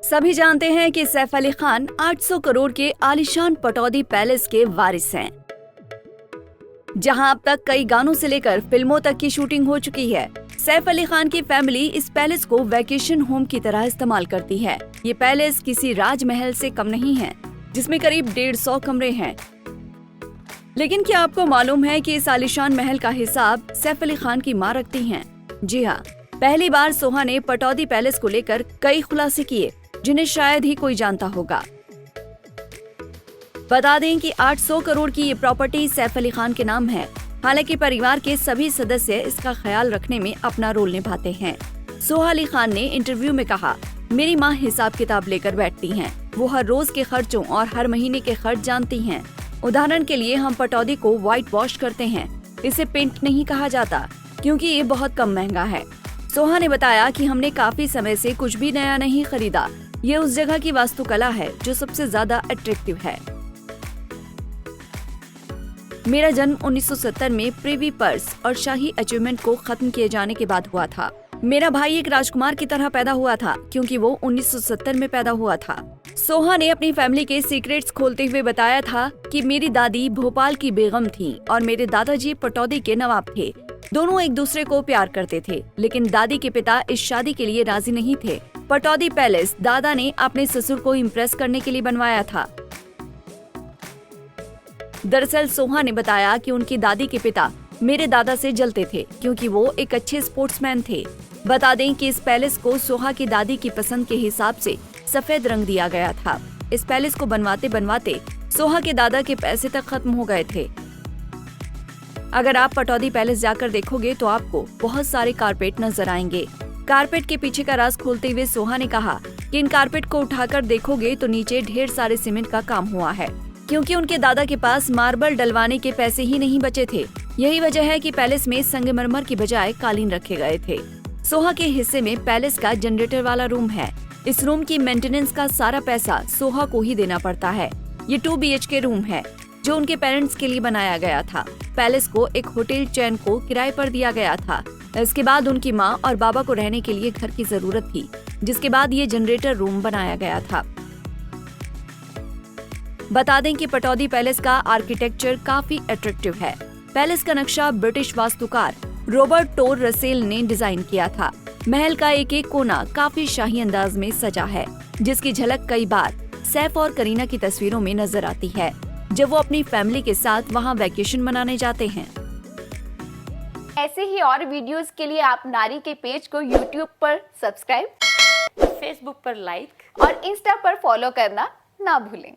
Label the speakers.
Speaker 1: सभी जानते हैं कि सैफ अली खान 800 करोड़ के आलीशान पटौदी पैलेस के वारिस हैं, जहां अब तक कई गानों से लेकर फिल्मों तक की शूटिंग हो चुकी है। सैफ अली खान की फैमिली इस पैलेस को वैकेशन होम की तरह इस्तेमाल करती है। ये पैलेस किसी राजमहल से कम नहीं है, जिसमें करीब 150 कमरे हैं। लेकिन क्या आपको मालूम है कि इस आलीशान महल का हिसाब सैफ अली खान की मां रखती हैं? जी हाँ, पहली बार सोहा ने पटौदी पैलेस को लेकर कई खुलासे किए, जिन्हें शायद ही कोई जानता होगा। बता दें कि 800 करोड़ की ये प्रॉपर्टी सैफ अली खान के नाम है। हालांकि परिवार के सभी सदस्य इसका ख्याल रखने में अपना रोल निभाते हैं। सोहा अली खान ने इंटरव्यू में कहा, मेरी माँ हिसाब किताब लेकर बैठती हैं। वो हर रोज के खर्चों और हर महीने के खर्च जानती हैं। उदाहरण के लिए हम पटौदी को व्हाइट वॉश करते हैं। इसे पेंट नहीं कहा जाता, क्योंकि ये बहुत कम महंगा है। सोहा ने बताया कि हमने काफी समय से कुछ भी नया नहीं खरीदा। ये उस जगह की वास्तुकला है जो सबसे ज्यादा अट्रैक्टिव है। मेरा जन्म 1970 में प्रिवी पर्स और शाही अचीवमेंट को खत्म किए जाने के बाद हुआ था। मेरा भाई एक राजकुमार की तरह पैदा हुआ था, क्योंकि वो 1970 में पैदा हुआ था। सोहा ने अपनी फैमिली के सीक्रेट्स खोलते हुए बताया था कि मेरी दादी भोपाल की बेगम थी और मेरे दादाजी पटौदी के नवाब थे। दोनों एक दूसरे को प्यार करते थे, लेकिन दादी के पिता इस शादी के लिए राजी नहीं थे। पटौदी पैलेस दादा ने अपने ससुर को इम्प्रेस करने के लिए बनवाया था। दरअसल सोहा ने बताया कि उनकी दादी के पिता मेरे दादा से जलते थे, क्योंकि वो एक अच्छे स्पोर्ट्समैन थे। बता दें कि इस पैलेस को सोहा की दादी की पसंद के हिसाब से सफेद रंग दिया गया था। इस पैलेस को बनवाते बनवाते सोहा के दादा के पैसे तक खत्म हो गए थे। अगर आप पटौदी पैलेस जाकर देखोगे तो आपको बहुत सारे कारपेट नजर आएंगे। कारपेट के पीछे का राज खोलते हुए सोहा ने कहा कि इन कारपेट को उठाकर देखोगे तो नीचे ढेर सारे सीमेंट का काम हुआ है, क्योंकि उनके दादा के पास मार्बल डलवाने के पैसे ही नहीं बचे थे। यही वजह है कि पैलेस में संगमरमर की बजाय कालीन रखे गए थे। सोहा के हिस्से में पैलेस का जनरेटर वाला रूम है। इस रूम की मेंटेनेंस का सारा पैसा सोहा को ही देना पड़ता है। ये 2 BHK रूम है, जो उनके पेरेंट्स के लिए बनाया गया था। पैलेस को एक होटल चेन को किराए पर दिया गया था। इसके बाद उनकी माँ और बाबा को रहने के लिए घर की जरूरत थी, जिसके बाद ये जनरेटर रूम बनाया गया था। बता दें कि पटौदी पैलेस का आर्किटेक्चर काफी अट्रैक्टिव है। पैलेस का नक्शा ब्रिटिश वास्तुकार रॉबर्ट टोर रसेल ने डिजाइन किया था। महल का एक एक कोना काफी शाही अंदाज में सजा है, जिसकी झलक कई बार सैफ और करीना की तस्वीरों में नजर आती है, जब वो अपनी फैमिली के साथ वहां वैकेशन मनाने जाते हैं।
Speaker 2: ऐसे ही और वीडियोस के लिए आप नारी के पेज को YouTube पर सब्सक्राइब,
Speaker 3: फेसबुक पर लाइक
Speaker 2: और इंस्टा पर फॉलो करना ना भूलें।